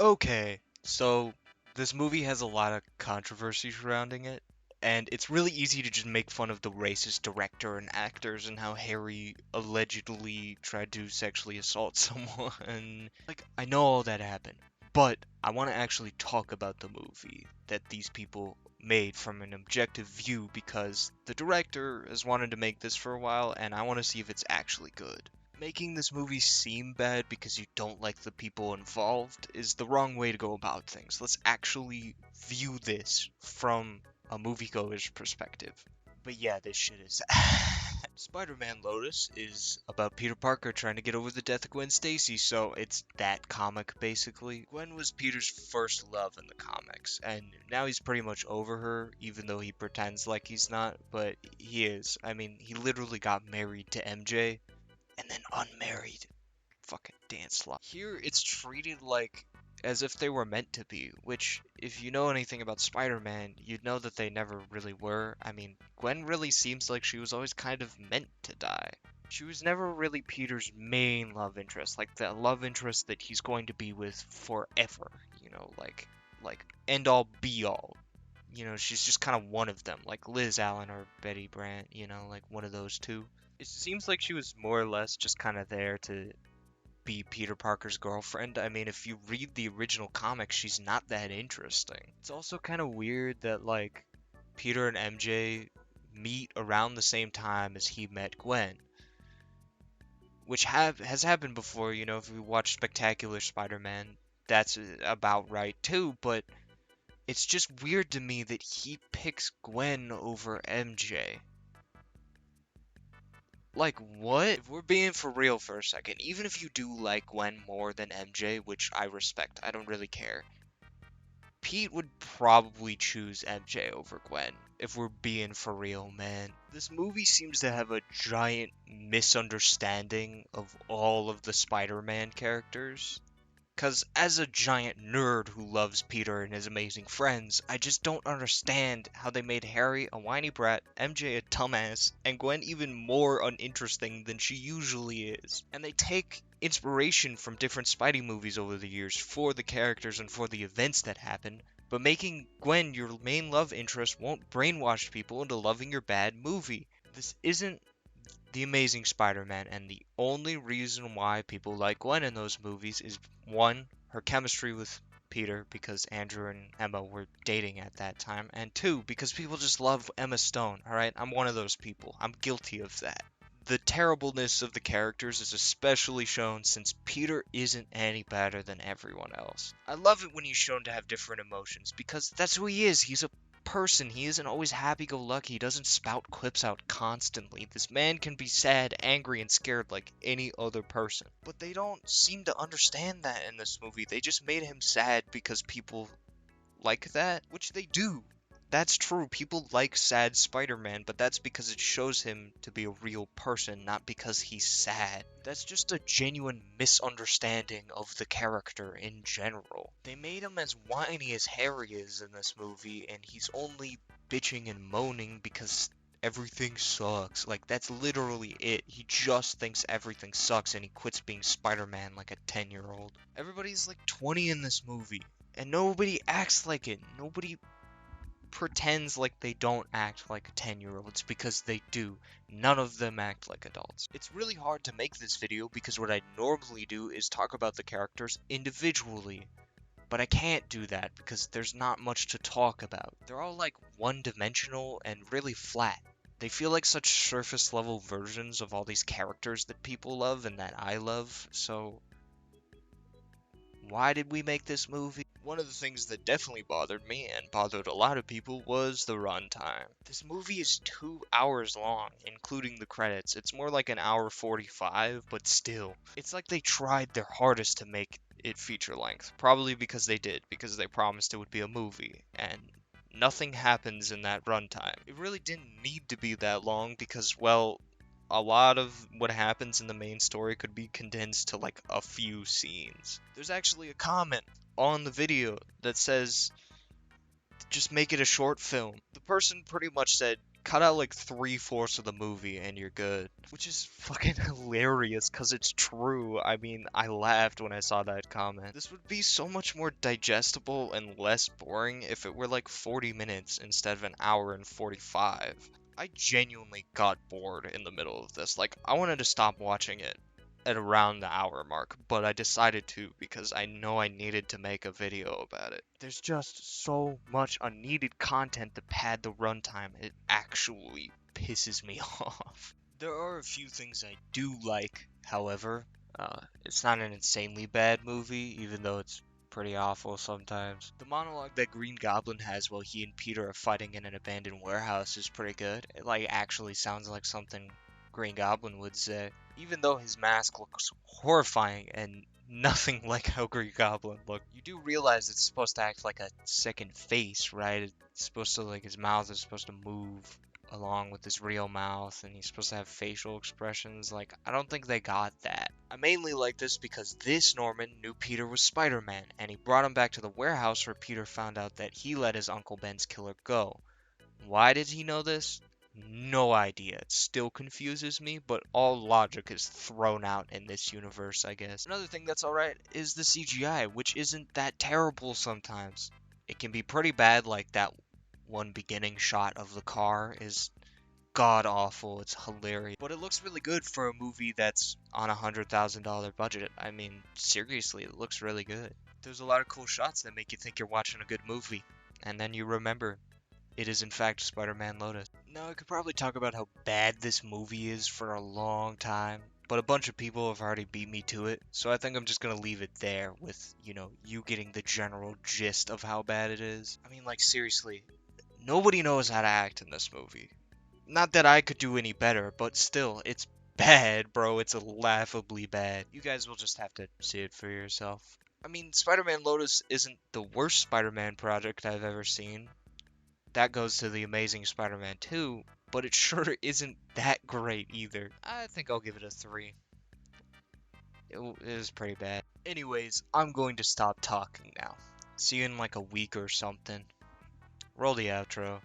Okay, so this movie has a lot of controversy surrounding it, and it's really easy to just make fun of the racist director and actors and how Harry allegedly tried to sexually assault someone. Like, I know all that happened, but I want to actually talk about the movie that these people made from an objective view because the director has wanted to make this for a while, and I want to see if it's actually good. Making this movie seem bad because you don't like the people involved is the wrong way to go about things. Let's actually view this from a moviegoer's perspective. But yeah, this shit is Spider-Man Lotus is about Peter Parker trying to get over the death of Gwen Stacy, so it's that comic basically. Gwen was Peter's first love in the comics, and now he's pretty much over her, even though he pretends like he's not, but he is. I mean, he literally got married to MJ, and then unmarried. Fucking dance slot. Here it's treated like as if they were meant to be, which, if you know anything about Spider-Man, you'd know that they never really were. I mean, Gwen really seems like she was always kind of meant to die. She was never really Peter's main love interest, like the love interest that he's going to be with forever, like end all be all. She's just kind of one of them, like Liz Allen or Betty Brant, like one of those two. It seems like she was more or less just kind of there to be Peter Parker's girlfriend. I mean, if you read the original comics, she's not that interesting. It's also kind of weird that, like, Peter and MJ meet around the same time as he met Gwen, which has happened before, if you watch Spectacular Spider-Man, that's about right too, but it's just weird to me that he picks Gwen over MJ. Like, what? If we're being for real for a second, even if you do like Gwen more than MJ, which I respect, I don't really care, Pete would probably choose MJ over Gwen, if we're being for real, man. This movie seems to have a giant misunderstanding of all of the Spider-Man characters. Because as a giant nerd who loves Peter and his amazing friends, I just don't understand how they made Harry a whiny brat, MJ a dumbass, and Gwen even more uninteresting than she usually is. And they take inspiration from different Spidey movies over the years for the characters and for the events that happen, but making Gwen your main love interest won't brainwash people into loving your bad movie. This isn't the Amazing Spider-Man, and the only reason why people like Gwen in those movies is one, her chemistry with Peter, because Andrew and Emma were dating at that time, and two, because people just love Emma Stone, alright? I'm one of those people. I'm guilty of that. The terribleness of the characters is especially shown since Peter isn't any better than everyone else. I love it when he's shown to have different emotions, because that's who he is. He's a person. He isn't always happy-go-lucky. He doesn't spout quips out constantly. This man can be sad, angry, and scared like any other person. But they don't seem to understand that in this movie. They just made him sad because people like that, which they do. That's true. People like sad Spider-Man, but that's because it shows him to be a real person, not because he's sad. That's just a genuine misunderstanding of the character in general. They made him as whiny as Harry is in this movie, and he's only bitching and moaning because everything sucks. Like, that's literally it. He just thinks everything sucks, and he quits being Spider-Man like a 10-year-old. Everybody's like 20 in this movie, and nobody acts like it. Nobody pretends like they don't act like 10-year-olds because they do. None of them act like adults. It's really hard to make this video because what I normally do is talk about the characters individually. But I can't do that because there's not much to talk about. They're all like one-dimensional and really flat. They feel like such surface level versions of all these characters that people love and that I love, so why did we make this movie? One of the things that definitely bothered me and bothered a lot of people was the runtime. This movie is 2 hours long, including the credits. It's more like an hour 45, but still. It's like they tried their hardest to make it feature length. Probably because they did, because they promised it would be a movie, and nothing happens in that runtime. It really didn't need to be that long because, well, a lot of what happens in the main story could be condensed to like a few scenes. There's actually a comment on the video that says, just make it a short film. The person pretty much said, Cut out like 3/4 of the movie and you're good. Which is fucking hilarious because it's true. I mean, I laughed when I saw that comment. This would be so much more digestible and less boring if it were like 40 minutes instead of an hour and 45. I genuinely got bored in the middle of this. Like, I wanted to stop watching it at around the hour mark, but I decided to because I know I needed to make a video about it. There's just so much unneeded content to pad the runtime, it actually pisses me off. There are a few things I do like, however. It's not an insanely bad movie, even though it's pretty awful sometimes. The monologue that Green Goblin has while he and Peter are fighting in an abandoned warehouse is pretty good. It like actually sounds like something Green Goblin would say, even though his mask looks horrifying and nothing like how Green Goblin looked. You do realize it's supposed to act like a second face, right? It's supposed to, like, his mouth is supposed to move along with his real mouth, and he's supposed to have facial expressions. Like, I don't think they got that. I mainly like this because this Norman knew Peter was Spider-Man, and he brought him back to the warehouse where Peter found out that he let his Uncle Ben's killer go. Why did he know this? No idea. It still confuses me, but all logic is thrown out in this universe, I guess. Another thing that's alright is the CGI, which isn't that terrible sometimes. It can be pretty bad, like that one beginning shot of the car is god awful. It's hilarious. But it looks really good for a movie that's on a $100,000 budget. I mean, seriously, it looks really good. There's a lot of cool shots that make you think you're watching a good movie. And then you remember it is in fact Spider-Man Lotus. Now, I could probably talk about how bad this movie is for a long time, but a bunch of people have already beat me to it, so I think I'm just gonna leave it there with, you getting the general gist of how bad it is. I mean, like, seriously, nobody knows how to act in this movie. Not that I could do any better, but still, it's bad, bro. It's laughably bad. You guys will just have to see it for yourself. I mean, Spider-Man Lotus isn't the worst Spider-Man project I've ever seen. That goes to the Amazing Spider-Man 2, but it sure isn't that great either. I think I'll give it a 3. It is pretty bad. Anyways, I'm going to stop talking now. See you in like a week or something. Roll the outro.